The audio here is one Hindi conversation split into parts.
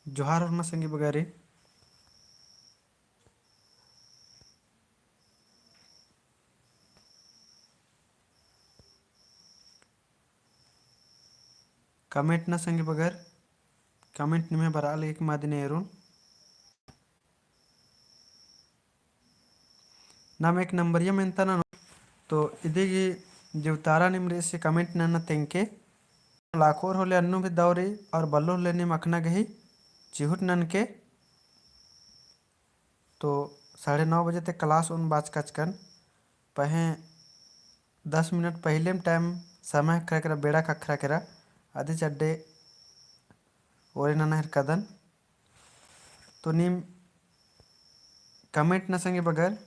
जोहार और संगी बगारे कमेंट ना संगी बगर कमेंट निमे बराल एक मादिने एरून नाम एक नंबर ये मेंता ना तो इदिगी जीवतारा निम्रे से कमेंट ना तेंके लाखोर होले अन्नु भी दौरे और बल्लो लेने मखना गही चिहुट नन के तो 9:30 तक क्लास उन बाज कचकन पहे 10 मिनट पहले टाइम समय करा बेड़ा कखरा करा आधे चड्डे ओरे नना हिर कदन तो नीम कमेंट न संगे बगर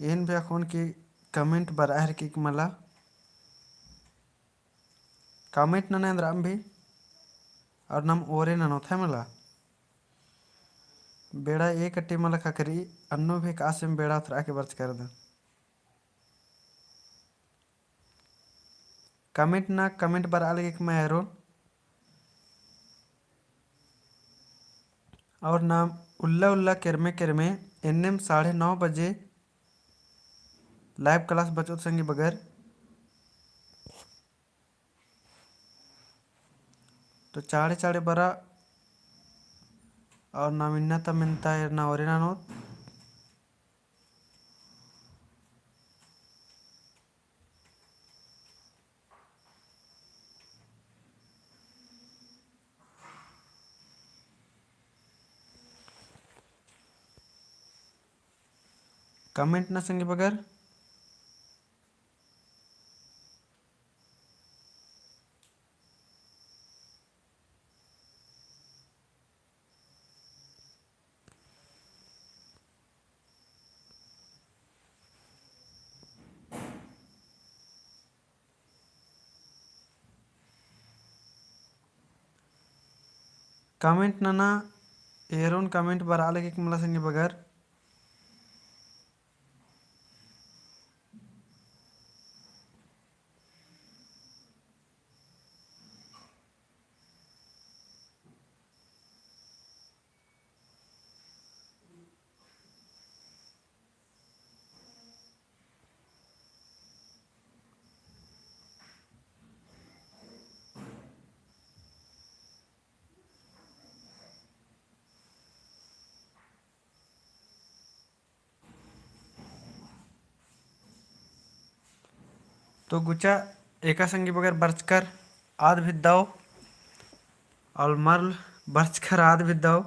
ಏನ್ ಬೇಕು की कमेंट बराहर की मला कमेंट नने अंदर भी और नम ओरे ननो थे मला बेड़ा एक अट्टी मला खकरी अन्नो भी कासिम बेड़ा उतरा के बर्च कर दे कमेंट ना कमेंट बराल एक मैं एरो और नाम उल्ला उल्ला किरमे किरमे एनएम 9:30 बजे लाइव क्लास बचो संगी बगर तो चाड़े चाड़े बरा और ना मिन्ना ता मिनता है ना और ना नो कमेंट ना संगी बगर कमेंट ना एरोन कमेंट बराल एक मला संगी बगर तो गुचा एका संगी बगर बर्च कर आध भी दाओ और मर बर्च कर आध भी दाओ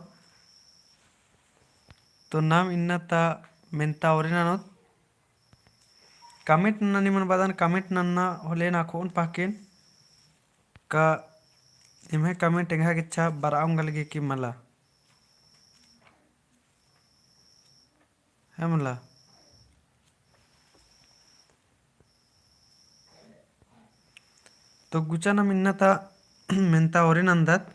तो नाम इन्ना ता मिनता और ना नो कमेंट ना निमन बदन कमेंट नन्ना होले ना कौन पाकिन का इम्हे कमेंट इंगा किच्छा बराम गलगी की मला है मला तो गुचा ना मिन्ना ता मिनता और नंदत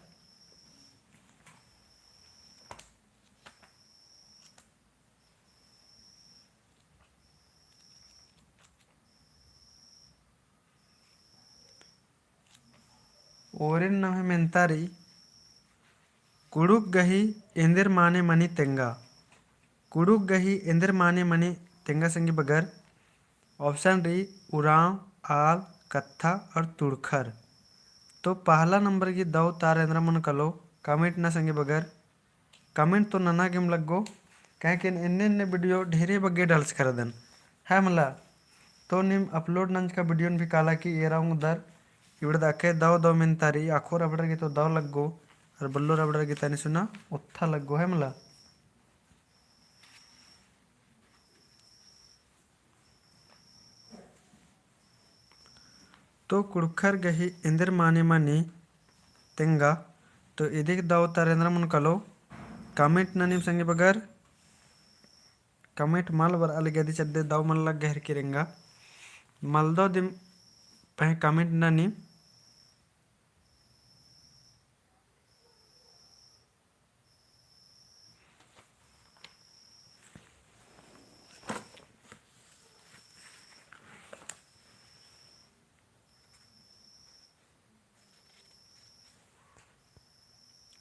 ओरिन नहे मेंतारी कुडुक गही इंदिर माने मनी तेंगा कुडुक गही इंदिर माने मनी तेंगा संगी बगर ऑप्शन री उराव आल कत्था और तुड़खर तो पहला नंबर की दो तारेंद्र मन कलो कमेंट ना संगे बगर कमेंट तो नना गेम लगो कहे कि इन्ने इन्ने वीडियो ढेरे बग्गे डाल्स कर देन है मला तो निम अपलोड नंज का वीडियो भी काला कि ये रहा उधर इवड़ दाके दाव दो मिन तारी आखो रबड़ की तो दाव लगो और बल्लो रबड़ की तानी सुना उत्था लगो है मला तो कुड़खर गही इंदिर माने मानी तेंगा तो इधिक दाव तारेंद्र मन कलो कमेंट ननीम संगे बगर कमेंट माल बर अलग यदि चद्दे दाव मन लग गहर किरेंगा मल दो दिम पह कमेंट ननी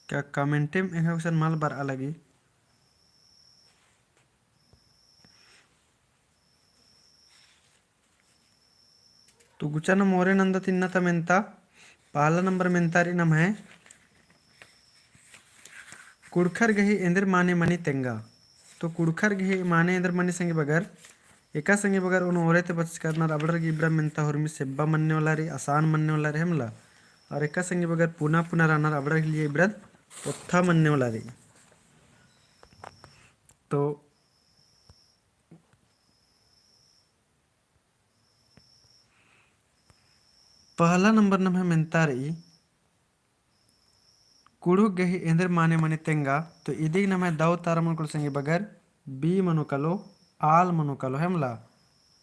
क्या कमेंटे में माल बार अलगी तो गुचन मोरे नंद तिन्नत मेंता पहला नंबर मेंतारी नम है कुड़खर गही इंद्र माने मनी तेंगा। तो कुड़खर गही माने इंद्र मनी संगे बगर एका संगे बगर उन ओरेते बच करना रबड़र गिब्रा मेंता हुरमी सेब्बा मनने वाला रे आसान मनने वाला रे हमला और एका संगे बगर पुना पुना राना रबड़र लिए इब्रद ओत्था मनने वाला रे। तो पहला नंबर नम है मेंतारी कुड़ुक गही इंद्र माने मनी तेंगा। तो इदिग नम है दाव तारा मन कुल संगे बगर बी मनुकलो आल मनुकलो हेमला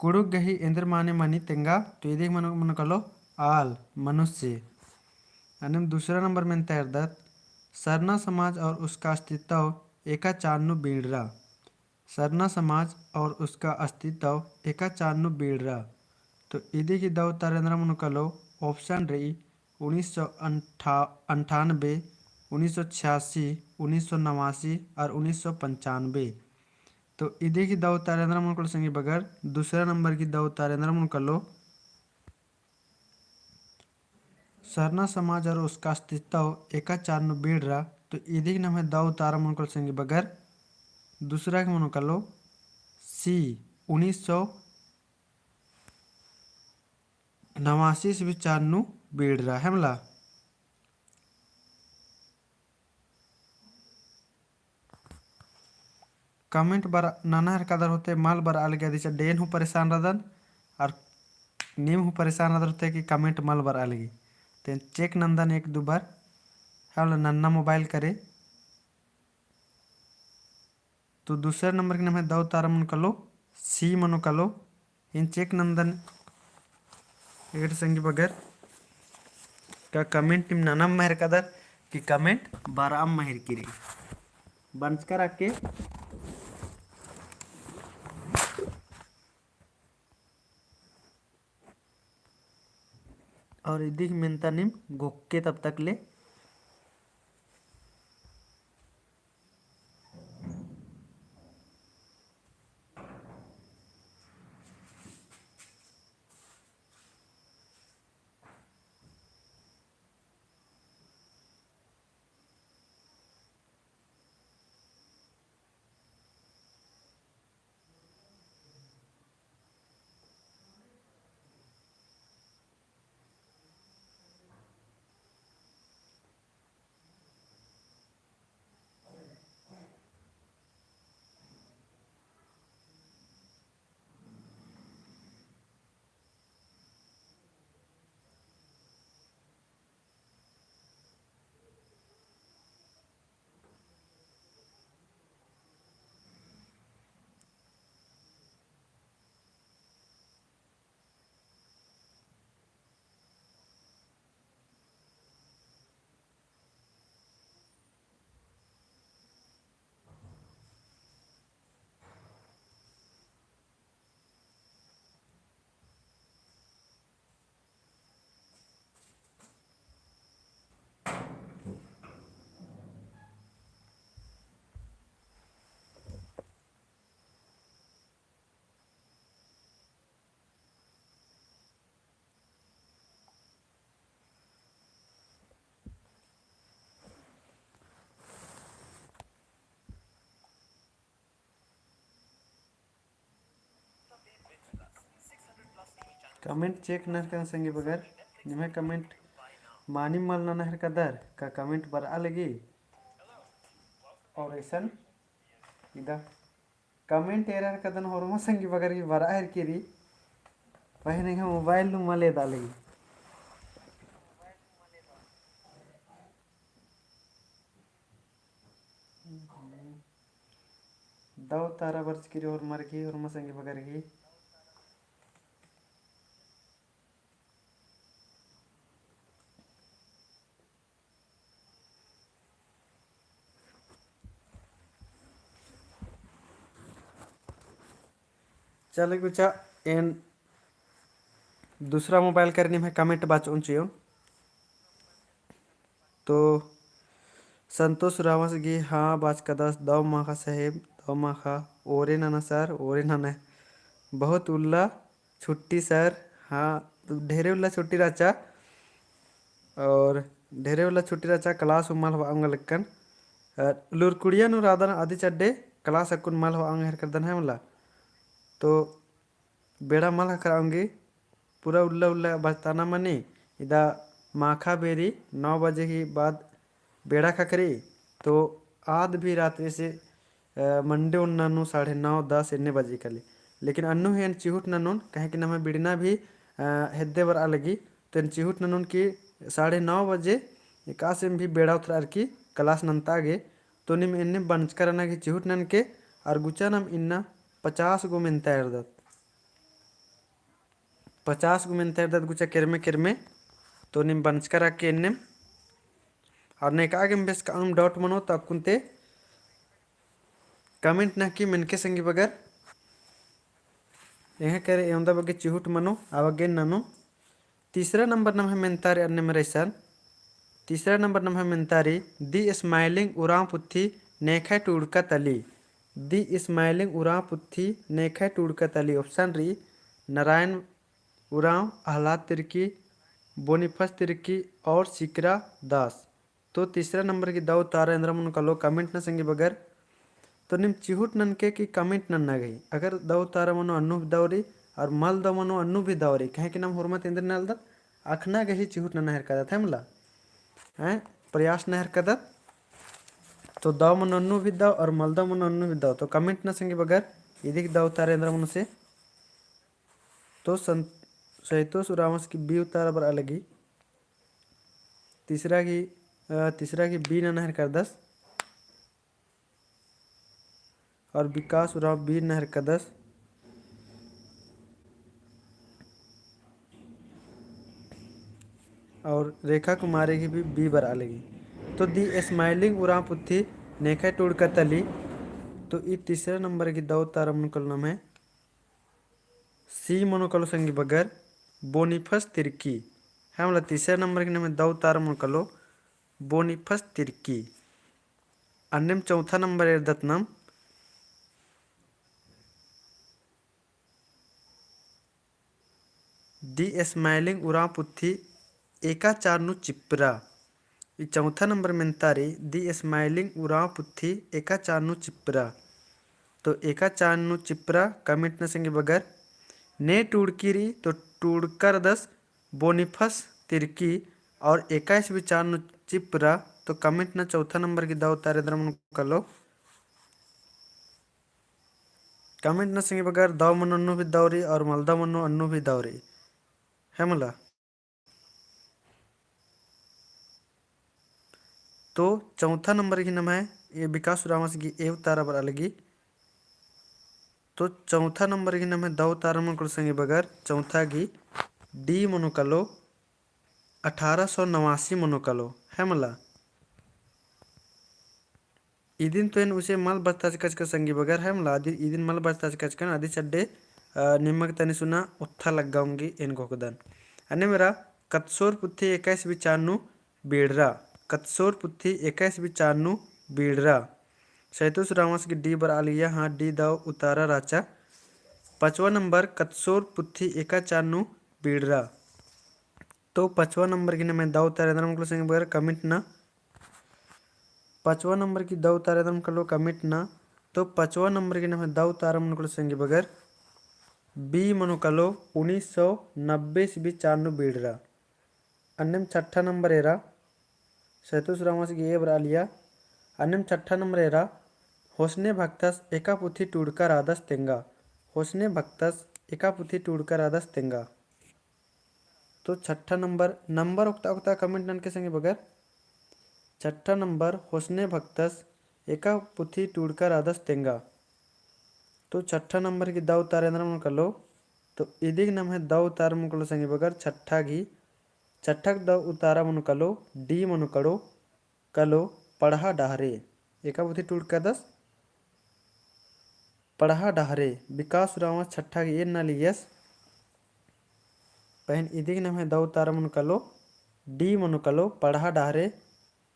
कुड़ुक गही इंद्र माने मनी तेंगा। तो इदिग मनुकलो आल मनुष्य। आणि दूसरा नंबर में तैर दत सरना समाज और उसका अस्तित्व एका चान्नु बीड़रा। सरना समाज और उसका अस्तित्व एका चान्नु बीड़रा। तो इदी की दव तारेंद्र मुनकलो ऑप्शन रही 1998, 1986, 1989 और 1995। तो इदी की दव तारेंद्र मुनकलो संगे बगर दूसरा नंबर की दव तारेंद्र मुनकलो सरना समाज और उसका अस्तित्व एका चारनु बीड़रा। तो इदिग नम है दाऊ तारा मुनकल संगे बगर दूसरा के मुनकलो सी 1989 से भी चारनु बीड़रा हेमला। कमेंट बार नाना हर कदर होते माल बार आल गया दिशा डेन हूँ परेशान रदन और नीम हूँ परेशान रदर होते कि कमेंट माल बार आलगी। तो चेक नंदन एक दो बार हेमला नन्ना मोबाइल करे। तो दूसरा नंबर के नाम है दाऊ तारा मुनकलो सी मनुकलो इन चेक नंदन एक संगी बगर का कमेंट टीम नानम महर कदर कि कमेंट बाराम महर किरी बंस कर आके और इदी मिनता निम गोके तब तक ले कमेंट चेक नर कर संगे बगर निमे कमेंट मानी मल ना हर कदर का कमेंट बर अलगी और ऐसन इदा कमेंट एरर कदन होरमा संगी बगर की बरा हर किरी वही नहीं मोबाइल नु मले दालगी दाव तारा बर्च किरी और मर की और मसंगी बगर की चले कुछ एन दूसरा मोबाइल करने में कमेंट बाच ऊंची तो संतोष रामसगी हाँ बाज कदस दव माखा साहेब दव माखा ओरे नाना सर ओरे नाना बहुत उल्ला छुट्टी सर हाँ तो ढेरे उल्ला छुट्टी राचा और ढेरे उल्ला छुट्टी राचा क्लास उम्माल हवा अंग लक्कन लुरकुड़िया नु राधन आदि चड्डे क्लास अकुन माल हवा अंग हर करदन है मला तो बेड़ा माल हकर आऊंगी पूरा उल्ला उल्ला बचताना मनी इदा माखा बेरी 9 बजे के बाद बेड़ा खकरी तो आध भी रात्रि से मंडे उन्नानु 9:30-10 इन्ने बजे कली लेकिन अन्नु है चिहुट ननुन कहे कि नमे बिड़ना भी हेद्दे बर अलगी तो चिहुट ननुन की 9:30 बजे एकासे भी बेड़ा उतर की क्लास नंतागे तो निम इन्ने बनचकर ना कि चिहुट नन के और गुचा नम इन्ना 50 गो मिनता इर्दत 50 गो मिनता इर्दत गुचा किरमे किरमे तो निम बनचकर के इन्ने और ने कागे बेस का डाउट मनो तो कुंते कमेंट ना की मिनके संगी बगर यह करे एवं बगे चिहुट मनो आवागे ननो तीसरा नंबर नम है मेंतारी अन्य मरेसन तीसरा नंबर नम है मेंतारी दी स्माइलिंग उराव पुत्थी नेखा टूड़का तली दी स्माइलिंग उराव पुत्थी नेखा टूड़का तली ऑप्शन री नारायण उराव आह्लाद तिर्की बोनीफस तिर्की और सिकरा दास तो तीसरा नंबर की दाऊ तारा इंद्र मन कलो कमेंट न संगी बगर तो निम चिहुट ननके की कमेंट नन ना गई अगर दाऊ तारा मनो अन्नु दावरी और मल द मनो अन्नु भी दावरी कहे कि नम हुरमत इंद्र नल द अखना गही चिहुट नन हर कदत है मला हैं प्रयास न हर कदत तो दाव मन अन्नु भी दाव और मल द मन अन्नु भी दाव तो कमेंट न संगी बगर इदिक दाऊ तारा इंद्र मन से तो सहितोष रामस की बी उतारा बर अलगी तीसरा की बी नहर कर 10 और विकास उराव बी नहर का 10 और रेखा कुमारी की भी बी बर अलगी तो दी स्माइलिंग उराव पुत्थी नेखा टूड़ का तली तो ये तीसरा नंबर की दो तारा मनकल नाम है सी मनोकलो संगी बगर बोनीफस तिर्की है मतलब तीसरे नंबर के नाम है दो तारा मनकलो बोनीफस तिर्की अन्य चौथा नंबर है दत्नम दी स्माइलिंग उरा पुत्थी एका चारनु चिप्रा ये चौथा नंबर में तारी दी स्माइलिंग उरा पुत्थी एका चारनु चिप्रा तो एका चारनु चिप्रा कमेंट न संगे बगर ने टूड़कीरी तो टूड़कर 10 बोनीफस तिर्की और 21 भी चारनु चिप्रा तो कमेंट न चौथा नंबर की दाव तारे द्रमन कर लो कमेंट न संगे बगर दाव मन अन्नु भी दावरी और मलदा मनो अन्नु भी दावरी है मला तो चौथा नंबर की नाम है ये विकास रामस की एव तारा बर अलगी तो चौथा नंबर की नाम है दाव तारा मन को संगे बगर चौथा की डी मनोकलो 1889 मनोकलो है मला इदिन तो इन उसे मल बस्ता कच का संगी बगर है मला इदिन मल बस्ता कच कर आदि चड्डे निमक तनि सुना उत्था लगाऊंगी इनको कदन अन्य मेरा कत्सोर पुत्थी 21 विचारनु बेड़रा कत्सोर पुत्थी 21 विचारनु बेड़रा सैतुस रामस की डी बर आलिया हाँ डी दाव उतारा राचा 5वां नंबर कत्सोर पुत्थी एका चारनु बेड़रा तो 5वां नंबर की मैं दाव उतारा दरम को संगे बगर कमेंट ना 5वां नंबर की दाव उतारा दरम कर लो कमेंट ना तो 5वां नंबर की मैं दाव उतारा मन को संगे बगर बी मनोकलो 1990 से भी चारनु बेड़रा अन्यम छठा नंबर एरा सैतुस रामस की ए बरा लिया अन्यम छठा नंबर एरा होसने भक्तस एका पुथी टूड़कर आदस तेंगा होसने भक्तस एका पुथी टूड़कर आदस तेंगा तो छठा नंबर उक्ता उक्ता कमेंट नन के संगे बगर छठा नंबर होसने भक्तस एका पुथी टूड़कर आदस तेंगा तो छठा नंबर की दाव तारे मन कर लो तो इदिक नाम है दाव उतार मन कलो संगे बगर छठा दाव उतारा मन कलो डी मन कलो पढ़ा डहरे एका बुद्धि टूट का 10 पढ़ा डहरे विकास रावस छठा की ए नाली यस पहन इदिक नाम है दाव उतारा मन कलो डी मन कलो पढ़ा डहरे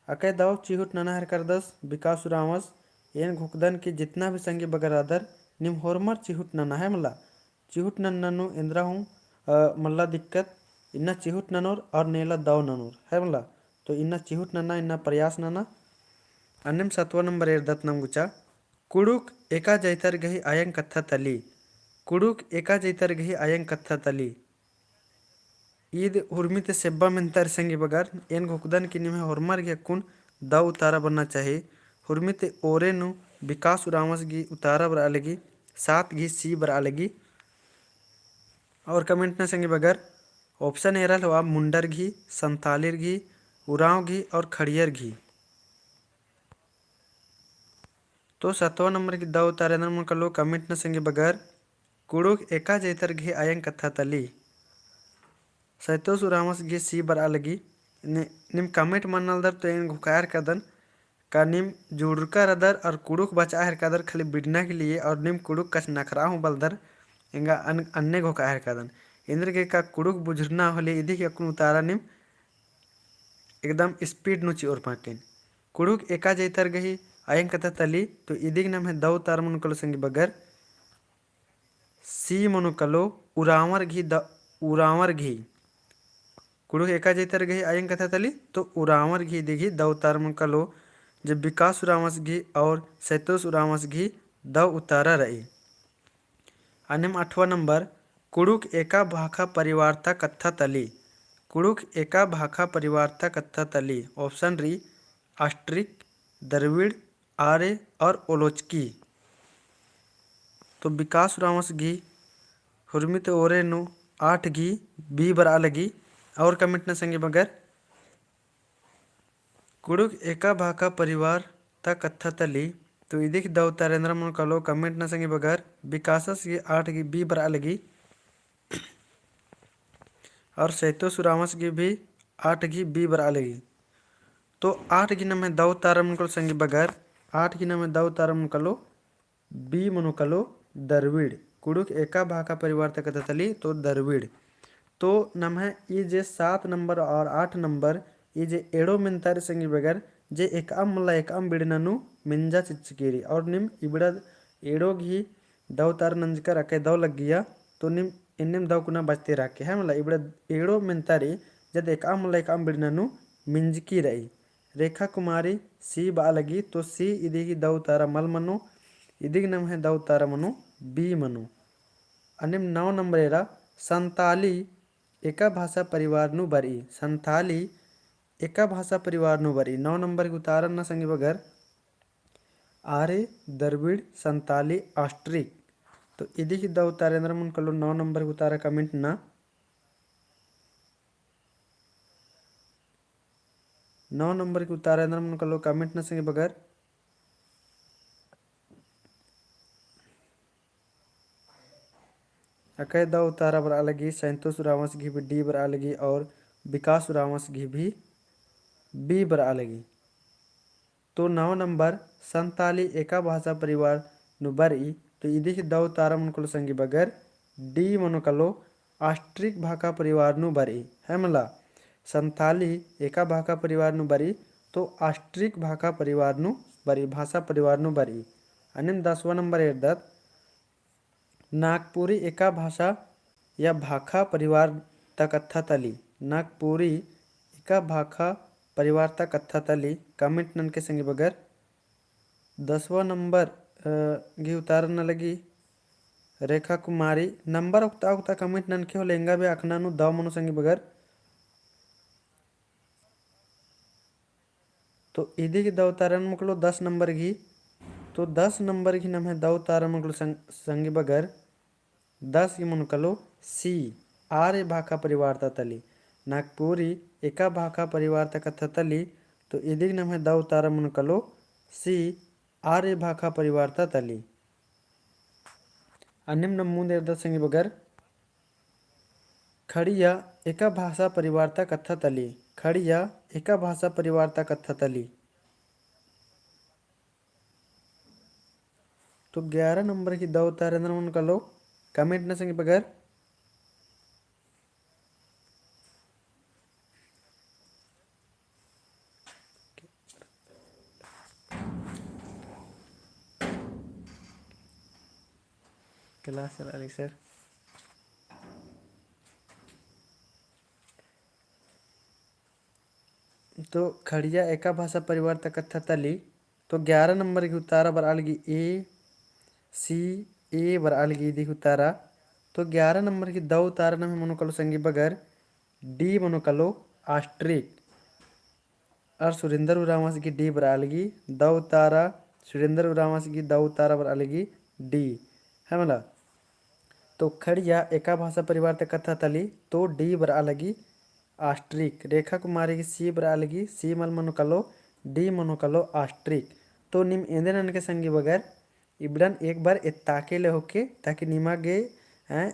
अकय दाव चिहुट नना हर कर दस विकास रामस एन घुकदन की जितना भी संगी बगरादर निम होरमर चिहुट नना है मला चिहुट नन्ननु इंद्रा हूँ मल्ला दिक्कत इन्ना चिहुट ननोर और नेला दाव ननोर है मला तो इन्ना चिहुट नन्ना इन्ना प्रयास नना अन्यम 7 नंबर एर्दत नमगुचा कुडुक एका जैतर गही आयंग कथा तली कुडुक एका जैतर गही आयंग कथा तली ईद हुर्मिते सेब्बा मेंतर संगी बगर एन घुकदन की निमे होरमर गे कुन दाव उतारा बनना चाहिए हुर्मिते ओरेनु विकास उरामस गी उतारा बर आलेगी 7 घी सी बर आलेगी और कमेंट न संगी बगर ऑप्शन एरल हुआ मुंडर घी संतालिर घी उराव घी और खड़ियर घी तो 7वां नंबर की दाव उतारे मन कलो कमेंट न संगी बगर कुड़ुक एका जैतर घी आयंग कथा तली सैतोस उरामस गे सी बर आलगी निम कमेंट मनल दर तो इन घुकार कदन का निम जुड़का रदर और कुड़ुक बचा हर कदर खाली बिडना के लिए और निम कुड़ुक कच नखरा हूँ बलदर इंगा अन्य घोका हर कदन इंद्र के का कुड़ुक बुझरना होले इधी के कुन उतारा निम एकदम स्पीड नुची और पाकेन कुड़ुक एका जैतर गही आयंग कथा तली तो इधी नाम है दव तार मन कलो संगी बगर सी मनु कलो उरावर घी उरावर घी कुड़ुक एका जैतर गही आयंग कथा तली तो उरावर घी दिघी दव तार मन कलो जब विकास उरामस घी और सैतोस उरामस घी दव उतारा रही अन्यम 8वां नंबर कुड़ुक एका भाखा परिवारता कथा तली कुड़ुक एका भाखा परिवारता कथा तली ऑप्शन री आस्ट्रिक द्रविड़ आर्य और ओलोचकी तो विकास रामस घी हुर्मित ओरे नु 8 घी बी बर आलगी और कमेंट न संगे बगर कुड़ुक एका भाका परिवार ता कथा तली तो इदिक दव तारेंद्र मन कलो कमेंट न संगे बगर विकासस ये 8 घी बी बर आलगी और सैतो सुरामस की भी 8 घी बी बर आलेगी तो 8 घी में दव तारा मन कलो संगे बगर 8 घी में दव तारा मन कलो बी मनु कलो दरविड़ कुड़ुक एका भाका परिवार तक तली तो दरविड़ तो नम है ये जे 7 नंबर और 8 नंबर ये जे एड़ो मिनतारी संगी बगर जे एक मल्ला एक बिड़ननु मिंजा चिचकेरी और निम इबड़ा एड़ो घी दव तार नंजकर अके दव लग गया तो निम इन्नेम दव कुना बचते राखे है मला इबड़ा एड़ो मिनतारी जब एक मल्ला एक बिड़ननु मिंजकी रही रेखा कुमारी सी बालगी तो सी इदिगी दव तारा मल मनु इदिग नम है दव तारा मनु बी मनु अनिम 9 नंबर एरा संताली एका भाषा परिवार नु बरी संताली एका भाषा परिवार नु बरी 9 नंबर की उतारन न संगी बगर आर्य द्रविड़ संताली ऑस्ट्रिक तो इदी की द उतारेंद्र मन कलो 9 नंबर की उतारा कमेंट ना 9 नंबर की उतारेंद्र मन कलो कमेंट न संगे बगर अकय द उतारा बर अलगी सैंतोष रामस घी भी डी बर अलगी और विकास रामस घी भी बी बर अलगी तो 9 नंबर संताली एका भाषा परिवार नु बरी तो इदी की द उतारा मन कलो संगी बगर डी मनो कलो ऑस्ट्रिक भाका परिवार नु बरी है मला संताली एका भाका परिवार नु बरी तो ऑस्ट्रिक भाका परिवार नु बरी भाषा परिवार नु बरी अन्य 10वां नंबर एर्दत नागपुरी एका भाषा या भाखा परिवार तक कथा तली नागपुरी एका भाखा परिवार तक कथा तली कमेंट नन के संगे बगर 10वां नंबर घी उतार न लगी रेखा कुमारी नंबर उगता उगता कमेंट नन के हो लेंगा भी अखना नु दाव मनु संगे बगर तो इदी की दाव तारन मुकलो 10 नंबर घी तो 10 नंबर की नम है दाव तारा मुकलो संगे बगर 10 की मन कलो सी आर्य भाखा परिवार तली नागपुरी एका भाखा परिवार तक तली तो इदी नम है दाव तारा मन कलो सी आर्य भाखा परिवार तली अन्यम नम मुंद संगे बगर खड़िया एका भाषा परिवार तक तली खड़िया एका भाषा परिवार तक तली तो 11 नंबर की दो तारेंद्र मन कलो कमेंट न संगे बगर क्लास चला रही सर। तो खड़िया एका भाषा परिवार तक थली तो 11 नंबर की उतारा बर अलगी ए सी ए बर अलगी दी उतारा तो 11 नंबर की दो उतारा न मनो कलो संगी बगर डी मनो कलो आस्ट्रिक और सुरेंद्र उरावास की डी बर अलगी दो उतारा सुरेंद्र उरावास की दो उतारा बर अलगी डी है मला। तो खड़िया एका भाषा परिवार तक कथा तली तो डी बर अलगी आस्ट्रिक रेखा कुमारी की सी बर अलगी सी मल मनो कलो डी मनो कलो आस्ट्रिक। तो निम एंदे के संगी बगैर इबड़न एक बार ताके ले होके ताकि निमागे हैं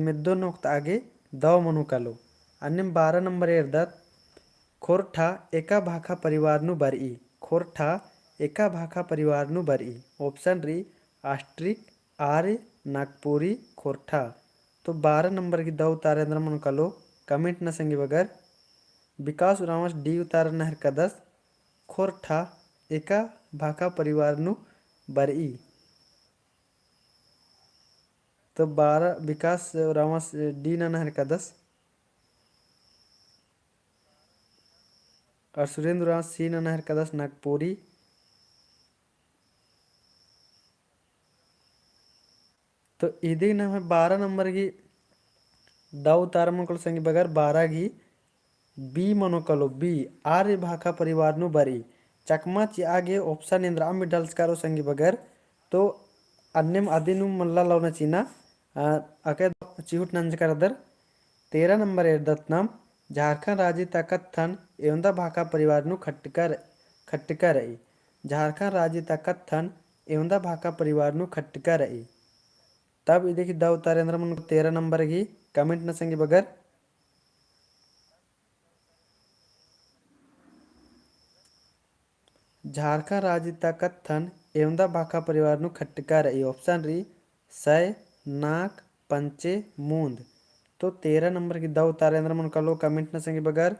मेदो नोक्त आगे दो मनो कलो अन्यम 12 नंबर एर्दत खोरठा एका भाखा परिवार नु बरई खोरठा एका भाखा परिवार नु बरई ऑप्शन री आस्ट्रिक आर्य नागपुरी खोरठा। तो 12 नंबर की दो उतारे अंदर मन कलो कमेंट न संगी बगर विकास उरावस डी उतार नहर कदस खोरठा एका भाखा परिवार नु बरई। तो 12 विकास उरावस डी न नहर कदस और सुरेंद्र उरावस सी न नहर कदस नागपुरी। तो इदी नाम है 12 नंबर की दाऊ तारमकल संगी बगर 12 की बी मनोकलो बी आर्य भाखा परिवार नु बरी चकमा ची आगे ऑप्शन इंद्र आमी डल्सकारो संगी बगर तो अन्यम आदिनु मल्ला लौना चीना अके चिहुट नंजकर दर 13 नंबर एर्दत्नम झारखंड राज्य तकथन एवं भाखा परिवार नु खट्टिका रही झारखंड राज्य तकथन एवं भाखा परिवार नु खट्टिका रही। तब ये देखिए दाऊ तारेंद्र मन 13 नंबर की कमेंट न संगी बगर झारखंड राज्य कत्थन एवं भाखा परिवार नु खट्टिका रही ऑप्शन री सय नाक पंचे मूंद। तो 13 नंबर की दाऊ तारेंद्र मन कलो कमेंट न संगी बगर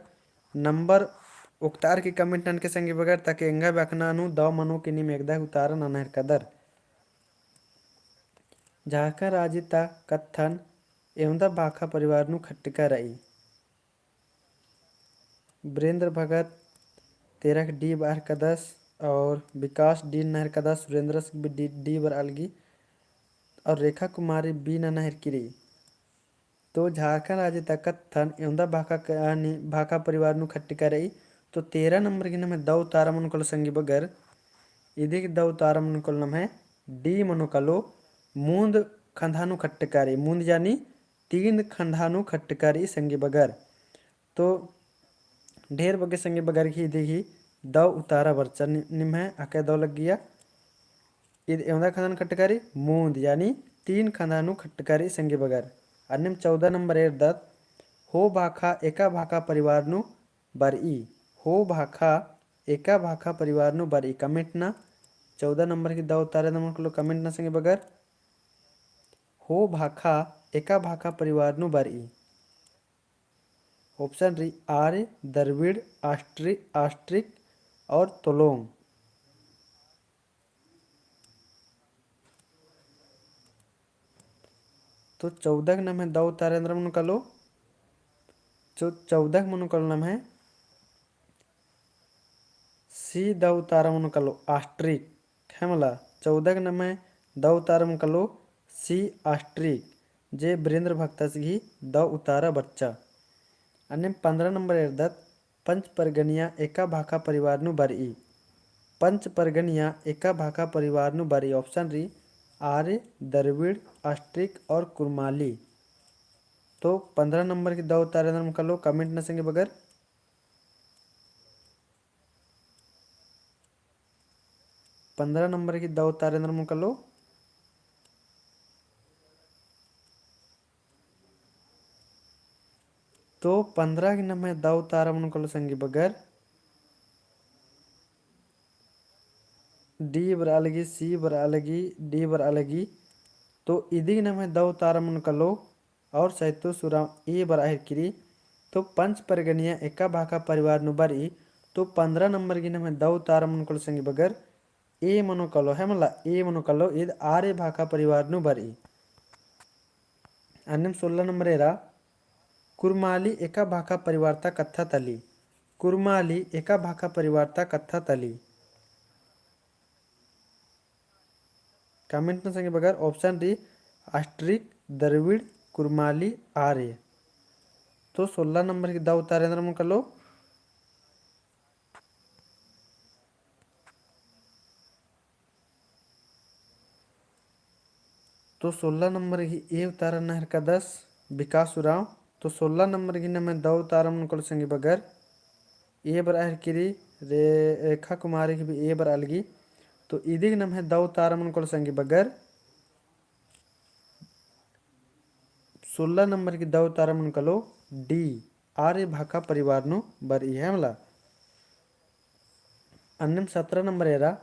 नंबर उक्तार की कमेंट नन के संगी बगर ताकि एंगा बखना नु दाव मनो की निम एकदा उतार नहर कदर झारखंड राज्य कत्थन एवं भाखा परिवार नु खट्टिका रही। वीरेंद्र भगत 13 डी बाहर का 10 और विकास डी नहर का 10 सुरेंद्र डी बर अलगी और रेखा कुमारी बी नहर की रही। तो झारखंड राज्य कत्थन एवं भाखा परिवार नु खट्टिका रही। तो 13 नंबर की नाम है दो तारा मनोकल संगी बगर इधे की दो तारा मनोकल नाम है डी मनोकलो मूंद खंधानु खट्टिकारी मूंद यानी 3 खंधानु खट्टिकारी संगी बगर। तो ढेर बगे संगे बगर की देखी दो उतारा बर्चा निम है आके दो लग गया एवं खंधानु खट्टिकारी मूंद यानी 3 खंधानु खट्टिकारी संगे बगर। अन्यम 14 नंबर दत्त हो भाखा एका भाखा परिवार नु बरई हो भाखा एका भाखा परिवार नु बरई कमेंट ना 14 नंबर की दो उतारे नंबर को कमेंट ना संगे बगर हो भाखा एका भाखा परिवार नु बरई ऑप्शन री आर्य द्रविड़ आस्ट्रिक और तोलोंग। तो 14 नाम है दो तारेंद्र मन कलो जो 14 मन कलो नाम है सी दो तारा मन कलो आस्ट्रिक है मला 14 नाम है दो तारा मन कलो सी आस्ट्रिक जे वीरेंद्र भक्त ही दो उतारा बच्चा। अन्य 15 नंबर दत्त पंच परगनिया एका भाखा परिवार नु बरई पंच परगनिया एका भाखा परिवार नु बरई ऑप्शन री आर्य द्रविड़ आस्ट्रिक और कुरमाली। तो 15 नंबर की दो उतारे नम कर लो कमेंट न संगे बगर 15 नंबर की दो उतारे नम कर लो। तो 15 की नम है दो उतारा मन कर लो संगी बगर डी बर अलगी सी बर अलगी डी बर अलगी। तो इदी नाम है दो तारा मन कलो और सैतो सुरा ए बर আহিर किरी। तो पंच परगनिया एका भाखा परिवार नु बरी। तो 15 नंबर की नाम है दो तारा मन कलो संगी बगर ए मनो कलो है मला ए मनो कलो इद आर्य भाखा परिवार नु बरी। अन्यम 16 नंबर एरा कुरमाली एका भाका परिवारता कथा तली। कुरमाली एका भाका परिवारता कथा तली. कमेंट में संगे बगैर option D Austric Dravid Kurmali Arya. तो 16 नंबर की दाव उतारेंद्र मन कर लो. तो 16 नंबर की ए उतारा नहर का 10 विकास उराव. तो 16 नंबर की न मैं दाव उतारा मन कर संगे बगैर ए बर आहर किरी रेखा कुमारी की भी ए बर अलगी. तो इदिग नम है दाव उतारा मन कर संगे बगैर 16 नंबर की दाव उतारा मन कलो डी आर्य भाका परिवार नु बर ई है मला. अन्यम 17 नंबर एरा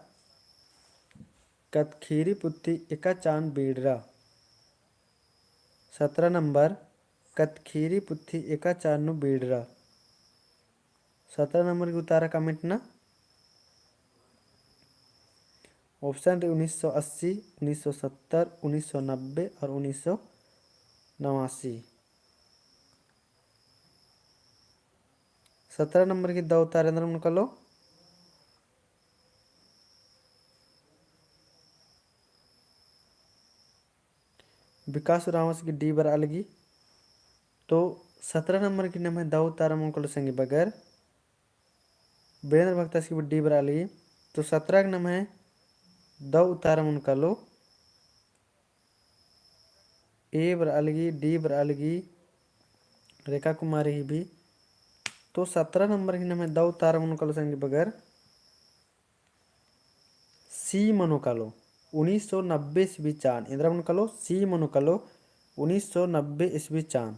कतखीरी पुत्ती एका चांद बीड़रा. 17 नंबर कतखीरी पुत्ती एका चांद नु बीड़रा. 17 नंबर की उतारा कमेंट ना. ऑप्शन 1980, 1970, 1990 और 1989. 17 नंबर की दाव उतारेंद्र मन कर लो. विकास रावस की डी बर अलगी. तो 17 नंबर की नम है दाव उतारा मन कर संगे बगैर वीरेंद्र भक्ता की डी बर अलगी. तो 17 नम है दाव उतारा मन कर लो ए बर अलगी डी बर अलगी रेखा कुमारी ही भी. तो 17 नंबर की नम है दाव उतारा मन कर संगे बगैर सी मनो कालो 1990 ईस्वी चांद इंद्रा मन कलो सी मनो कलो 1990 ईस्वी चांद.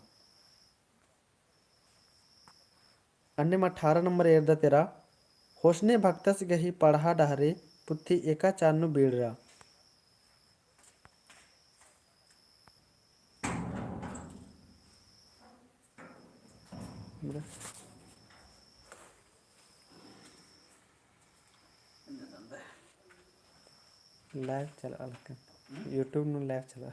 अन्य में 18 नंबर एरदा तेरा होसने भक्तस गही पढ़ा डहरे पुत्थी एका चांद नु बीड़रा. लाइव चला यूट्यूब नु लाइव चला.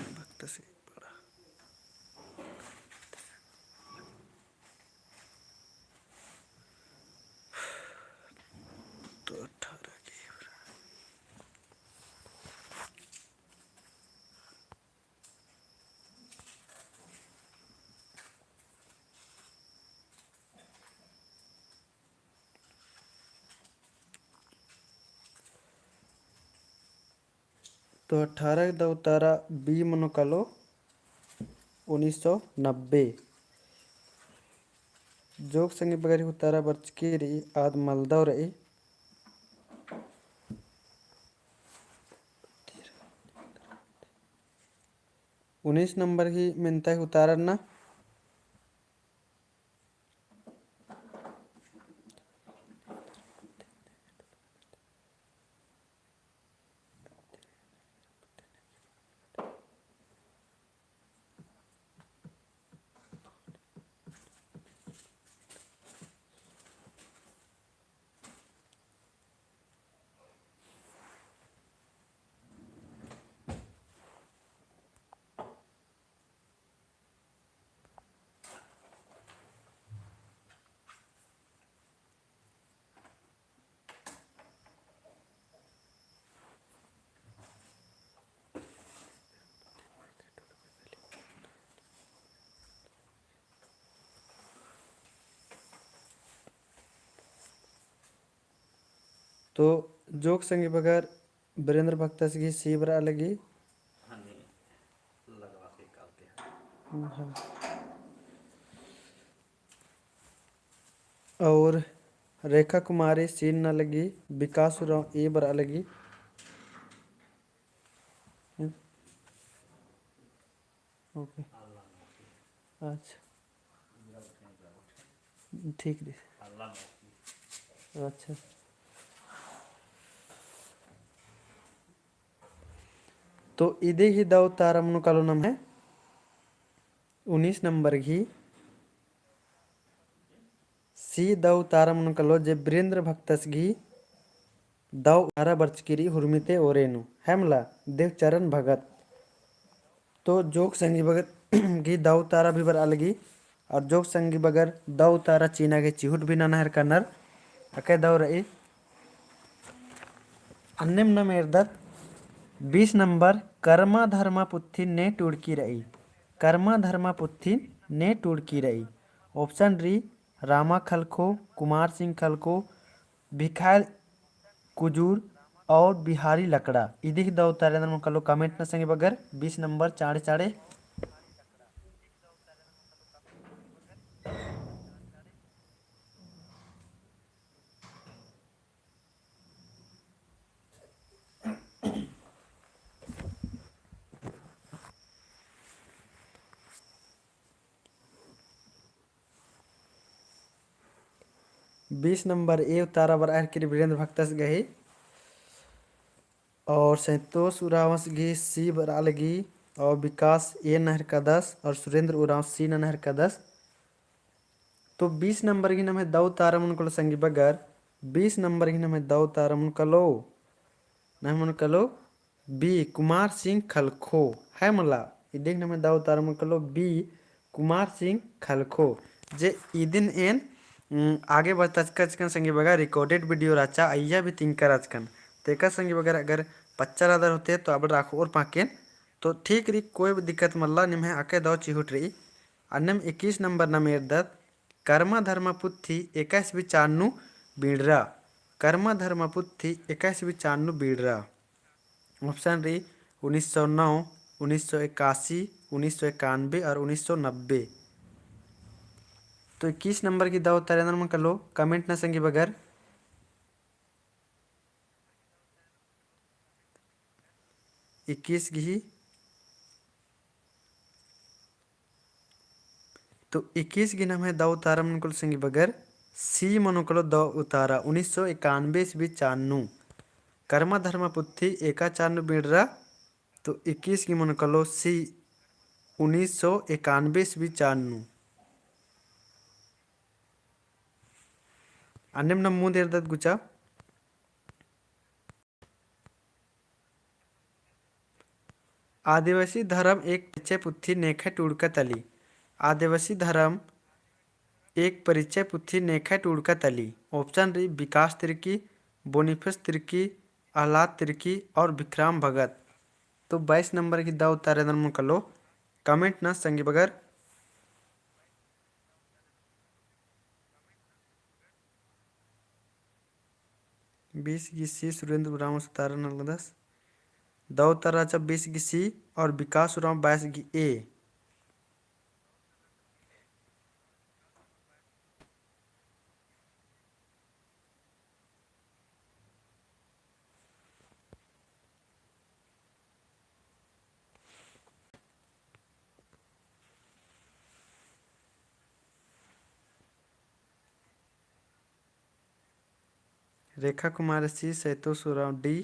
भक्त से पढ़ा तो 18 की तो 18 का उतारा बी मनो कलो 1990. जोक संगे बगैर उतारा बर्च के रही आद मलदव रही. 19 नंबर की मिनता है उतारा ना. तो जोक संगे बगैर वीरेंद्र भक्ता की सीबरा लगी. और रेखा कुमारी सीन न लगी. विकास उराव ए बरा लगी. ओके अच्छा ठीक है। अच्छा, तो इदे ही दाव तारमनु कालो नाम है 19 नंबर घी सी दाव तारमनु कालो जे ब्रेंद्र भक्तस घी दाव 18 वर्ष हुर्मिते ओरेनु हेमला देवचरण भगत। तो जोग संगी भगत घी दाव तारा भी बर अलगी और जोग संगी बगर दाव तारा चीना के चिहुट भी नहर कनर अके दाव रही अन्यम न मेरदत 20 नंबर कर्मा धर्मा पुत्थी ने टुड़की रही कर्मा धर्मा पुत्थी ने टुड़की रही। ऑप्शन री रामा खलखो, कुमार सिंह खलखो, भिखाल कुजूर और बिहारी लकड़ा इदिक दाव तारे नर कलो कमेंट न संगे बगर 20 नंबर चाड़े चाड़े। 20 नंबर ए तारा बर आर वीरेंद्र भक्तस गही और संतोष उरावस गी सी बराल गी और विकास ए नहर का 10 और सुरेंद्र उराव सी नहर का 10। तो 20 नंबर की नाम है दाऊ तारमन कलो संगी बगर 20 नंबर की नाम है दाऊ तारमन कलो नाम मन कलो बी कुमार सिंह खलखो है मला ये देख नाम है दाऊ तारमन कलो बी कुमार सिंह खलखो जे इदिन एन आगे बढ़ता संगी बगा रिकॉर्डेड वीडियो राचा अय्या भी तिंकर आजकन तेका संगी वगैरह अगर पच्चर आदर होते तो अब राखो और पाकेन तो ठीक रही कोई भी दिक्कत मल्ला निम है आके दाव चिहुट रही अन्नम 21 नंबर नमेर दत कर्मा धर्मा पुत्थी 21 बीड़रा कर्मा धर्मा पुत्थी 21 बीड़रा। ऑप्शन री 1909, 1981, 1991 और 1990। तो 21 नंबर की दाव तरेंद्र में कर लो कमेंट न संगी बगैर 21 घी। तो 21 की नाम है दाव तारा मनकुल संगी बगैर सी मनोकलो दाव उतारा 1991 ईस्वी चान्नू कर्मा धर्मा पुत्थी एका चान्नू बीड़रा। तो 21 की मनोकलो सी 1991 ईस्वी चान्नू अन्यम नमू देर दत गुचा। आदिवासी धर्म एक परिचय पुत्थी नेखे टूड़का तली आदिवासी धर्म एक परिचय पुत्थी नेखे टूड़का तली। ऑप्शन री विकास तिर्की, बोनीफेस तिर्की, आह्लाद तिर्की और विक्रम भगत। तो 22 नंबर की दाव तारे नमन कर लो कमेंट ना संगी बगर 20 गिसी सुरेंद्र उराम 17 दाव ताराचा 20 गिसी और विकास उराम 22 गी ए। रेखा कुमार सी सैतोष उराम डी।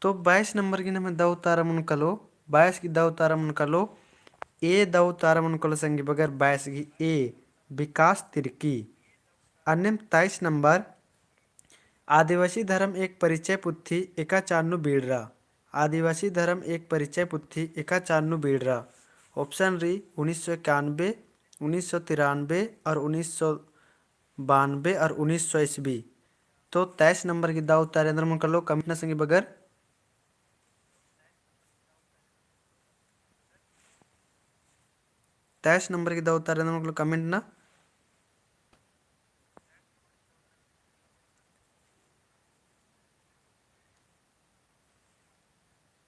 तो 22 नंबर की नाम है दाव तारा मन कलो 22 की दाव तारा मन कलो ए दाव तारा मन कलो संगी बगर 22 की ए विकास तिर्की। अन्य 23 नंबर आदिवासी धर्म एक परिचय पुत्थी एका चान्नू बीड़रा आदिवासी धर्म एक परिचय पुत्थी एका चान्नू बीड़रा। ऑप्शन री 1991, 1993 और 1992 और 1900 ईस्वी। तो 23 नंबर की दाव तारेंद्र मन कर लो कमेंट न संगी बगर 23 नंबर की दाव तारेंद्र मन कर लो कमेंट ना।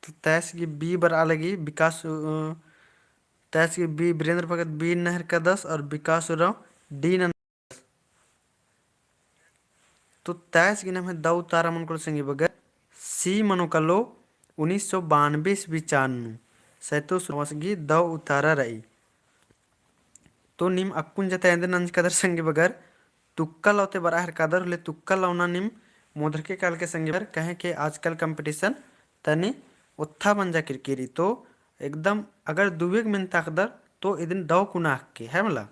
तो 23 की बी बर अलगी विकास 23 की बी वीरेंद्र भगत बी नहर का 10 और विकास उराव डी न। तो 23 की नाम है दाऊ तारा मन को संगी बगर सी मनोकलो 1992 ईस्वी चान्नू सैतो सुरामसगी दव उतारा रई। तो निम अक्कुन जता एंदे नंज कदर संगे बगर तुक्का लावते बराहर कादर ले तुक्का लावना निम मोदरके काल के संगे बर कहे के आजकल कंपटीशन तनी उत्था बन जा किरकिरी। तो एकदम अगर दुवेग में ताकदर तो इदिन दव कुनाक के है मला।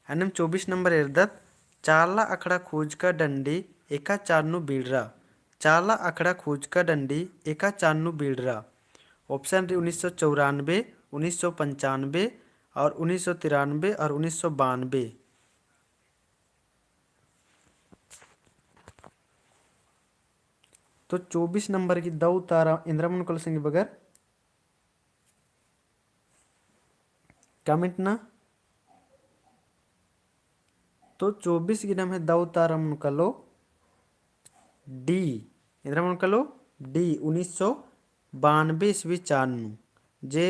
अनिम 24 नंबर इर्दत चाला अखड़ा खोज का डंडी एका चारनु बीड़रा। चाला अखड़ा खोज का डंडी एका चारनु बीड़रा। ऑप्शन री 1994, 1995 और 1993 और 1992। तो 24 नंबर की दव तारा इंद्रमन कल संगे बगर कमेंट ना। तो 24 की नाम है दव तारा मुनकलो डी इंद्रमन कलो डी 1992 ईस्वी चारनु जे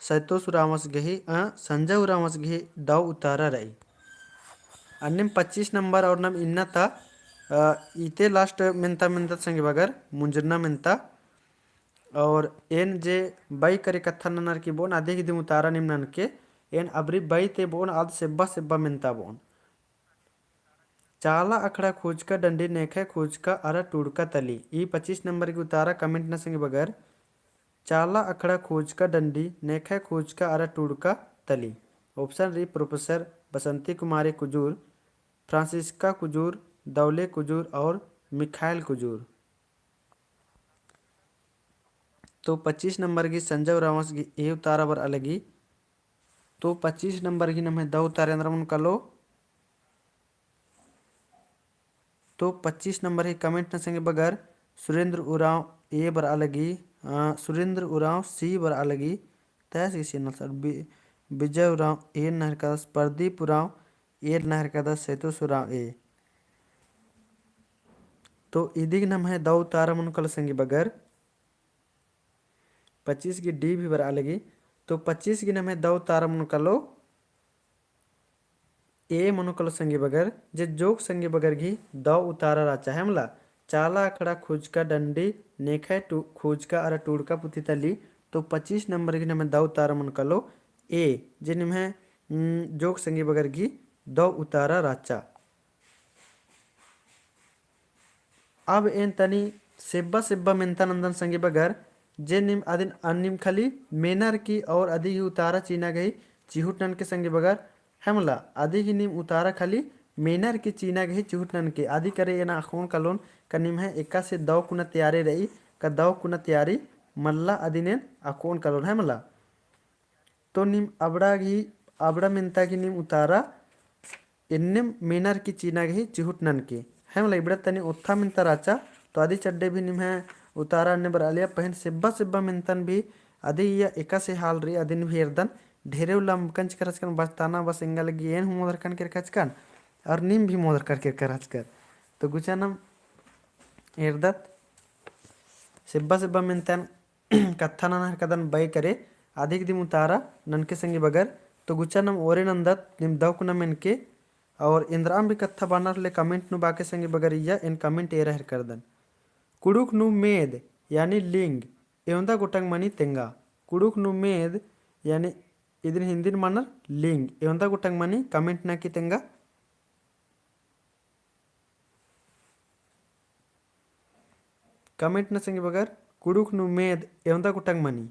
सैतो सुरामस गही संजय उरामस गही दव उतारा रही। अन्य 25 नंबर और नम इन्ना था इते लास्ट मिनता मिनता संगे बगर मुंजरना मिनता और एन जे बाई करे कत्था ननर की बोन आधे की दिन उतारा निम्नन के एन अबरी बाई ते बोन आध सेब्बा सेब्बा मिनता बोन। चाला अखड़ा खोज का डंडी नेखे खोज का अरा टूड़का तली। ई 25 नंबर की उतारा कमेंट न संगे बगर चाला अखड़ा खोज का डंडी नेखे खोज का अरा टूड़का तली। ऑप्शन री प्रोफेसर बसंती कुमारी कुजूर, फ्रांसिस्का कुजूर, दौले कुजूर और मिखाइल कुजूर। तो 25 नंबर की संजय उरावस की ए उतारा बर अलगी। तो 25 नंबर की नम है दो उतारे अंदर मन कलो। तो 25 नंबर ही कमेंट न संगे बगर सुरेंद्र उराव ए बर अलगी, सुरेंद्र उराव सी बर अलगी तैस किसी न सर विजय उराव ए नहर का प्रदीप उराव ए नहर का सेतु सुराव ए। तो इदी नम है दो तारा मन कल संगे बगर 25 की डी भी बर अलगी। तो 25 की नम है दो तारा मन कलो ए मनुकल संगे बगर जे जोक संगे बगर घी दव उतारा राचा है मला। चाला अखड़ा खोज का डंडी नेखे खोज का अरा टूड़ का पुती तली। तो 25 नंबर की नम दव उतारा मन कलो ए जे निम है जोक संगे बगर घी दव उतारा राचा। अब एन तनी सेब्बा सेब्बा मेंता नंदन संगे बगर जे निम आदिन अनिम खली मेनर की और अधि ही उतारा चीना गई चिहुटन के संगे बगर हमला आदि की नीम उतारा खाली मेनर की चीना गही चिहुटन के आदि करे ना अखोन कलोन का निम है एका से दव कुना तैयारी रही का दव कुना तैयारी मल्ला आदि ने अखोन कलोन है मला। तो निम अबड़ा घी अबड़ा मिनता की निम उतारा इन्निम मेनर की चीना गही चिहुटनन के है मला इबड़ा तनी उत्था मिनता राचा। तो आदि चड्डे भी निम है उतारा ने बरालिया पहन सिब्बा सिब्बा मिनतन भी आदि या एका से हाल रही आदिन भी एरदन ढेरे उलम कंच करच कर बस्ताना बस इंगा लगी एन मोदर कन के खच कन और नीम भी मोदर करके करच कर। तो गुचानम एरदत सिब्बा सिब्बा मिनतन कत्था नन कदन बाई करे आधिक दिम उतारा ननके संगी बगर। तो गुचानम ओरे नंदत निम दव कुना मेन के और इंद्राम भी कत्था बानर ले कमेंट नु बाके संगी बगर या इन कमेंट ए रहर करदन। कुड़ुक नु मेद यानी लिंग एवंदा गोटंग मनी तेंगा। कुड़ुक नु मेद यानी इदिन हिंदी मानर लिंग एवंदा गोटंग मनी कमेंट ना की तेंगा। कमेंट न संगे बगर कुड़ुक नु मेद एवंदा गोटंग मनी।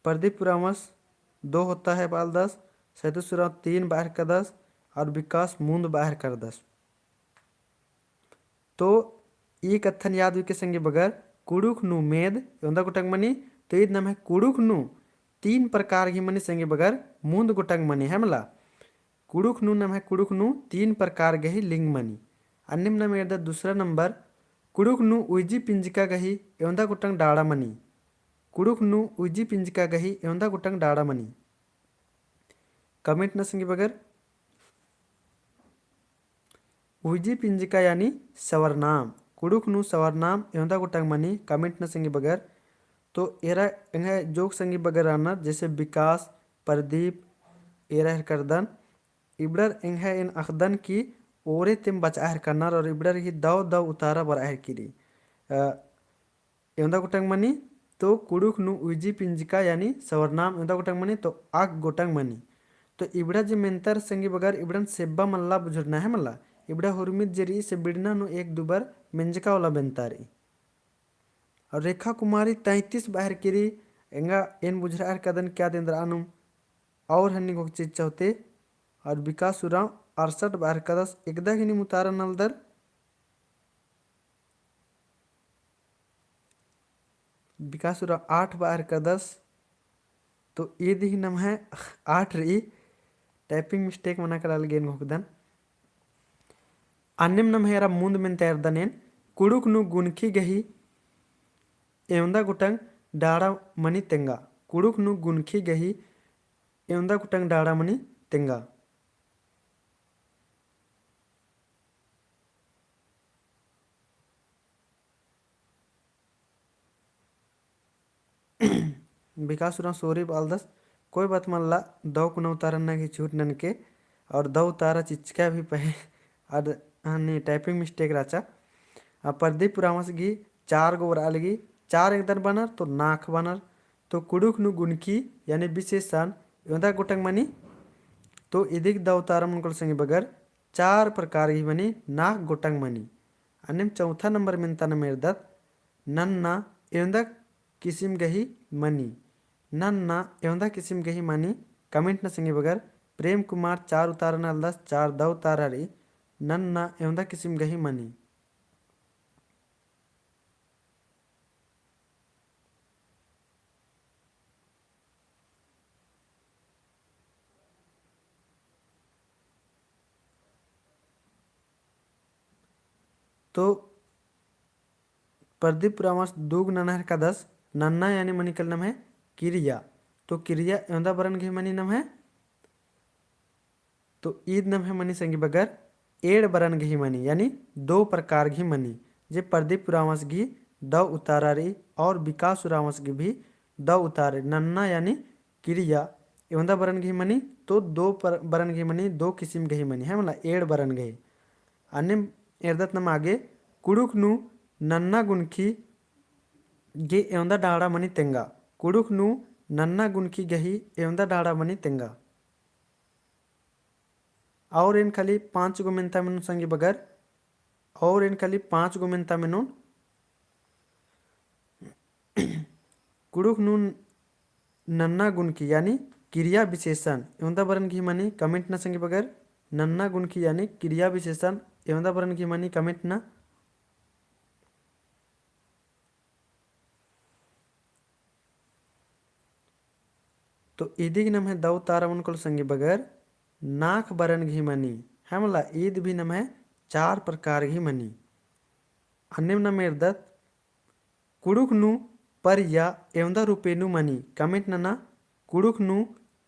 प्रदीप पुरामस 2 होता है बाल 10, सैदुसुरा 3 बाहर का 10 और विकास मूंद बाहर कर 10। तो ये कथन याद हुई के संगे बगर कुड़ुक नु मेद एवंदा गोटंग मनी। तो ईद नाम है कुड़ुक नु 3 प्रकार की मनी संगे बगर मूंद गोटंग मनी है मला। कुड़ुक नु नाम है कुड़ुक नु 3 प्रकार गही लिंग मनी। अन्य नाम है दूसरा नंबर कुड़ुक नु उइजी पिंजिका गही एवंदा गोटंग डाड़ा मनी। कुड़ुक नु उइजी पिंजिका गही एवंदा गोटंग डाड़ा मनी। कमेंट न संगे बगर उइजी पिंजिका यानी सवरनाम कुड़ुक नु सवरनाम एवंदा गोटंग मनी कमेंट न संगे बगर। तो एरा एंगे जोक संगे बगर आना जैसे विकास प्रदीप एरा करदन इबड़र एंगे इन अखदन की ओरे तिम बचा करना और इबड़र की दव दव उतारा बर किरी। एवदा गोटांग मनी तो कुडुक नु उजी पिंजिका यानी सवर्नाम एवदा गोटांग मनी तो आग गोटांग मनी तो इबड़ा जे मेंतर संगी बगर इबड़न सेब्बा मल्ला बुझुरना है मल्ला इबड़ा हुरमित जेरी से बिड़ना नु एक दुबर मेंजका वाला बेंतारी और रेखा कुमारी 33 बाहर किरी एंगा एन बुझरा कदन क्या देंद्र आनुम और हन्नी को चीज चाहते और विकास उराव 68 बाहर कदस एकदा हिनी मुतारा नलदर विकास उराव 8 बाहर कदस तो ये दी नम है 8 रही टाइपिंग मिस्टेक मना करा गेन घोकदन अन्यम नम हेरा मुंद में तैर दनेन कुड़ुक नु गुनखी गही एवंदा गुटंग डाड़ा मनी तेंगा कुड़ुक नु गुनखी गही एवंदा गुटंग डाड़ा मनी तेंगा विकास उरा सोरी बालदस कोई बात मल्ला दौ कुना उतारना की छूट नन के और दौ उतारा चिचका भी पहे और हनी टाइपिंग मिस्टेक राचा प्रदीप पुरामस गी 4 गो लगी 4 एकदर बनर तो नाक बनर तो कुड़ुक नु गुनकी यानी विशेषण योदा गोटंग मनी तो इदिक दवतारम उनकर संगे बगर 4 प्रकार की मनी नाक गोटंग मनी अन्यम चौथा नंबर में तना मेरदत नन्ना एवंदा किसिम गही मनी नन्ना एवंदा किसिम गही मनी कमेंट न संगे बगर प्रेम कुमार 4 उतारन अलदस 4 दव तारारी नन्ना एवंदा किसिम गही मनी तो प्रदीप पुरामस दूग ननहर का 10 नन्ना यानी मनी कल नाम है क्रिया तो क्रिया एवंदा बरन घी मनी नाम है तो ईद नाम है मनी संगी बगर एड़ बरन घी मनी यानी 2 प्रकार घी मनी जे प्रदीप पुरामस घी द उतारारी और विकास उरामस घी भी द उतारे नन्ना यानी क्रिया एवंदा बरन घी मनी तो 2 बरन घी मनी 2 किस्म घी मनी है मतलब एड़ बरन घी अन्य एरदत नम आगे कुड़ुक नु नन्ना गुनखी गे एवंदा डाड़ा मनी तेंगा कुड़ुक नु नन्ना गुनखी गही एवंदा डाड़ा मनी तेंगा और इन खाली 5 गो मिनता में संगी बगर और इन खाली 5 गो मिनता में कुड़ुक नु नन्ना गुनखी यानी क्रिया विशेषण एवंदा बरन घी मनी कमेंट न संगी बगर नन्ना गुनखी यानी क्रिया विशेषण एवंदा बरन घी मनी कमेंट ना तो ईदी नम है दव तारा उनको संगी बगर नाक बरन घी मनी है मला ईद भी नम है 4 प्रकार घी मनी अन्य नम एरदत कुड़ुक नु परिया एवंदा रूपे नु मनी कमेंट ना कुड़ुक नु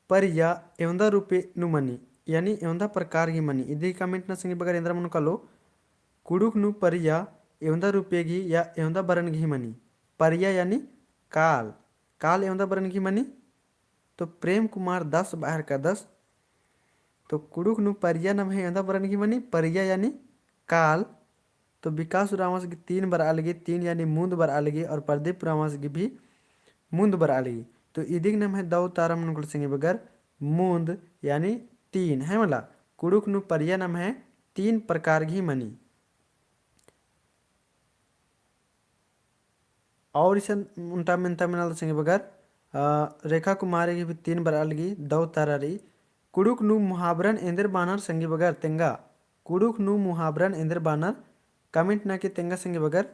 परिया एवंदा रूपे नु मनी यानी एवंदा प्रकार घी मनी इदी कमेंट न संगी बगर इंद्र मन कलो कुड़ुक नु परिया एवंदा रूपे घी या एवंदा बरन घी मनी परिया यानी काल काल एवंदा बरन घी मनी तो प्रेम कुमार 10 बाहर का 10 तो कुड़ुक नु परिया नम है एवंदा बरन घी मनी परिया यानी काल तो विकास रामस की 3 बार आलगी 3 यानी मुंद बार आलगी और प्रदीप रामस की भी मुंद बार आलगी तो इदिक नाम है दौ तारम नुकुल सिंह बगर मुंद यानी 3 है मला कुड़ुक नु परिया नाम है 3 प्रकार की मनी और इसे उल्टा मिनता मिनल सिंह बगर रेखा कुमारी की भी 3 बार आलगी दौ तारारी कुड़ुक नु मुहावरन इंद्र बानर संगी बगर तेंगा कुड़ुक नु मुहावरन इंद्र बानर कमेंट ना कि तेंगा संगे बगर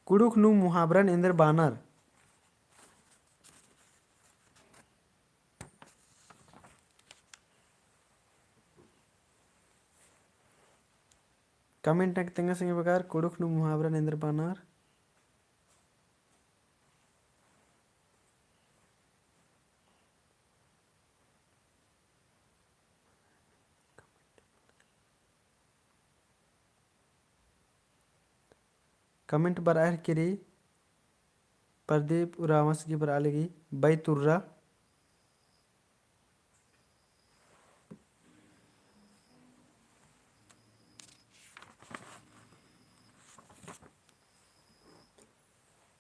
कुड़ुक नु मुहावरन इंद्र बानर कमेंट ना कि तेंगा संगे बगर कुड़ुक नु मुहावरन इंद्र बानर कमेंट बर आयर किरी प्रदीप उरावस की बर आलेगी बैतुर्रा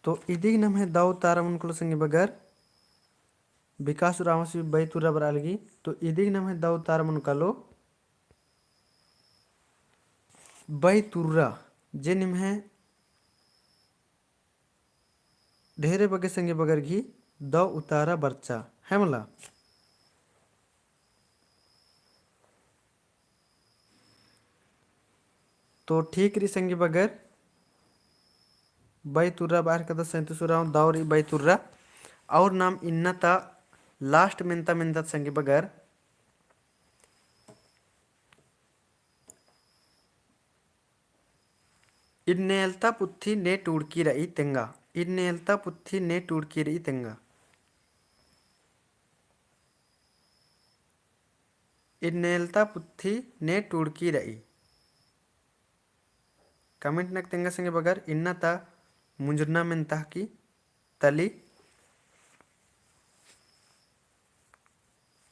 तो इदिग नम्हे दाऊ तारा मुनकुल संगे बगर विकास रामसी बैतुरा बरालगी तो इदिग नम्हे दाऊ तारा मुनकलो बैतुरा जे निम्हे ढेरे बगे संगे बगर घी द उतारा बर्चा है मला। तो ठीक रही संगे बगर बैतुर्रा बाहर कदा सैंतीसुरा दावरी बैतुर्रा और नाम इन्नता लास्ट मिनता मिनता संगे बगर इन्नेलता पुत्थी ने टूड़की रही तेंगा इन्नेलता पुत्थी ने टूड़की रही तेंगा इन्नेलता पुत्थी ने टूड़की रही कमेंट नक तेंगा संगे बगर इन्नता मुंजरना मिनता की तली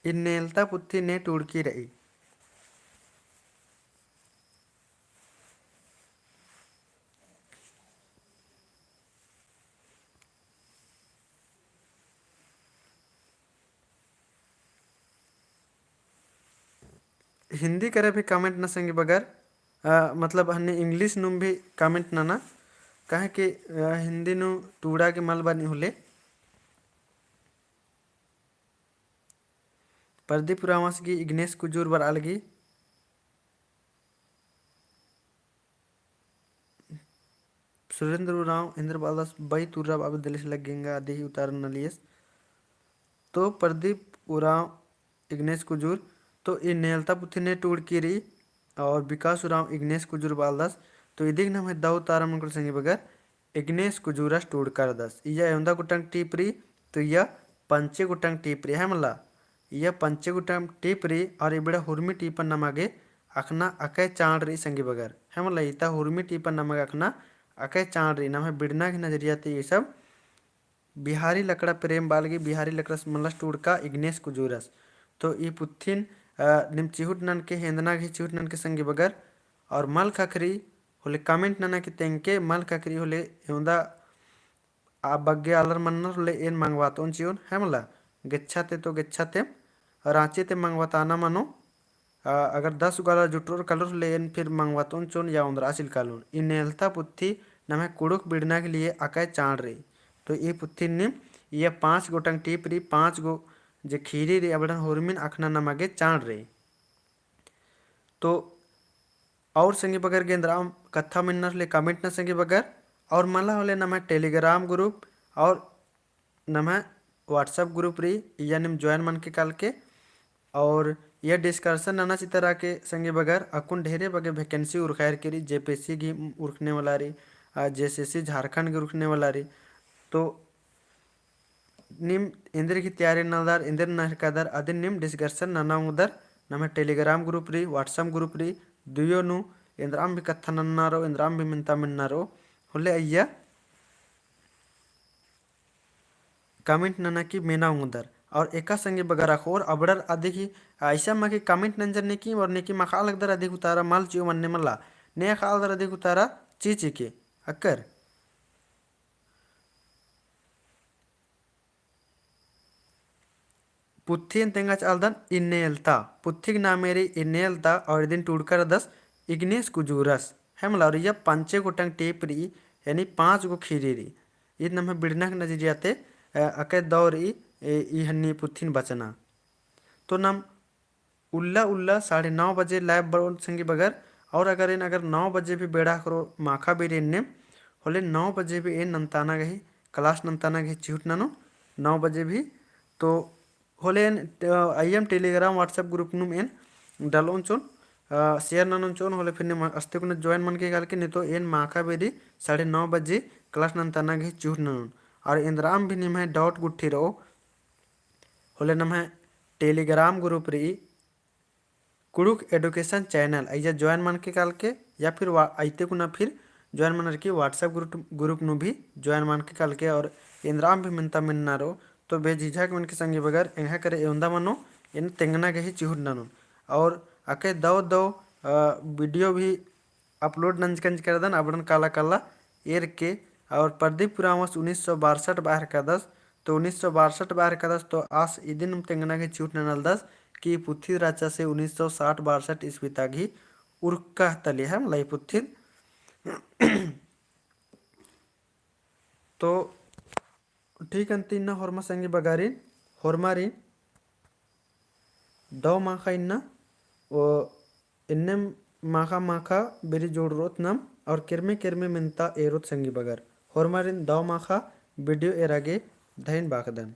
इन्नेलता पुत्थी ने टूड़की रही। हिंदी करे भी कमेंट न संगे बगर मतलब हन्ने इंग्लिश नु भी कमेंट ना कहे कि हिंदी नु टूड़ा के मल बनी होले प्रदीप रामस की इग्नेश कुजूर बर अलगी सुरेंद्र राव इंद्र बालदास बई तुर्रा बाबू दिलिस लगेंगा आदि उतार नलियस तो प्रदीप उराव इग्नेश कुजूर तो ये नेलता पुथी ने टूड़ की रही और विकास उराव इग्नेश कुजूर बालदास तो इदिग नाम है दाऊ तारा मंगल संगे बगर इग्नेश कुजूरस टूड़ कर दस इया एवंदा गुटंग टीपरी तो यह पंचे गुटंग टीपरी है मला यह पंचे गुटंग टीपरी और इबड़ा हुर्मी टीपन नमागे अखना अकै चाण रही संगे बगर है मला इता हुर्मी टीपन नमागे अखना अकै चाण रही नाम है बिड़ना की नजरिया ये सब बिहारी लकड़ा प्रेम बालगी बिहारी लकड़ा मलस टूड़का इग्नेश कुजूरस तो ये पुत्थिन निम चिहुट नन के हेंदना घी चिहुट नन के संगे बगर और मल खखरी होले कमेंट नना के तेंके मल खखरी होले एवंदा आ बग्गे आलर मन्नर होले एन मंगवातोन चियोन है मला गेच्छाते तो गेच्छाते रांची ते मंगवाताना मनो अगर 10 गाला जुट्रोर कलर ले एन फिर मंगवातोन चोन या उंदर आसिल कालून इन नेलता पुत्थी नमे कुड़ुक बिड़ना के लिए अकाय चाण रही तो ये पुत्थी निम ये 5 गोटंग टीप रही 5 गो जे खीरी रे अबड़न होरमिन अखना नमागे चाण रही तो और संगे बगर गेंद्राम कथा मिन्नर ले कमेंट न संगे बगर और मला होले नमा टेलीग्राम ग्रुप और नमा व्हाट्सएप ग्रुप रही या निम ज्वाइन मन के काल के और यह डिस्कशन नाना चितरा के संगे बगर अकुन ढेरे बगे वैकेंसी उर्खैर करी जेपीएससी की उर्खने वाला रही जेसीसी झारखंड की उर्खने वाला रही तो निम इंद्र की तैयारी नलदार इंद्र नहकादार आदि निम डिस्कशन नाना उदर नमे टेलीग्राम ग्रुप रही व्हाट्सएप ग्रुप रही दुयो नु इंद्राम भी कथा नन्नारो इंद्राम भी मिनता मिन्नारो होले अय्या कमेंट नना की मेना उदर और एका संगे बगर और अबड़र अधिक ही ऐसा मके कमेंट नंजर ने की और ने की मखाल दर अधिक उतारा माल चियो मन्ने मल्ला ने खाल दर अधिक उतारा चीची के अक्कर पुत्थीन तेंगाच आलदन इन्नेलता पुत्थिक नामेरी इन्नेलता और दिन टूड़कर दस इग्नेश कुजूरस है मला और यह पंचे गोटंग टेप रही यानी 5 गो खीरी रही इन नमे बिड़ना के नजरियाते अके दौरी ई हन्नी पुत्थिन बचना तो नम उल्ला उल्ला 9:30 बजे लाइव बरोन संगी बगर और अगर 9 बजे भी बेड़ा करो माखा भी रेन्ने होले 9 बजे भी एन नंताना गही क्लास नंताना गही चिहुट नानो 9 बजे भी तो होले आईएम टेलीग्राम व्हाट्सएप ग्रुप नुम एन डालोन चोन शेयर ननन चोन होले फिर अस्ते कुन ज्वाइन मन के गाल के नहीं तो एन माखा बेरी 9:30 बजे क्लास नंताना गही चिहुट ननन और इंद्राम भी निम है डाउट गुट्ठी रहो होले नम है टेलीग्राम ग्रुप रही कुड़ुक एडुकेशन चैनल ऐजा ज्वाइन मन के काल के या फिर आइते को ना फिर ज्वाइन मन की व्हाट्सएप ग्रुप नु भी ज्वाइन मन के काल के और इंद्राम भी मिनता मिन्ना रो तो बेझिझक मन के संगे बगर यहाँ करे एवंदा मनो इन तेंगना के ही चिहुट नानो और अके दो दो वीडियो भी अपलोड नंजकंज कर दन अबड़न काला काला एर के और प्रदीप पुरामस 1962 बाहर का दस तो 1962 बाहर का दस तो आस इदिन तेंगना के चूट नल कि पुथित राचा से 1960-62 ईस्वी तक ही उर्का तली है लाई पुथित तो ठीक अंतिन होरमा संगी बगारिन होरमारिन दो माखा इन्ना वो इन्ने माखा माखा बेरी जोड़ रोत नम और किरमे किरमे मिनता एरोत संगी बगर होरमारिन दो माखा वीडियो एरागे धैन बाकदन।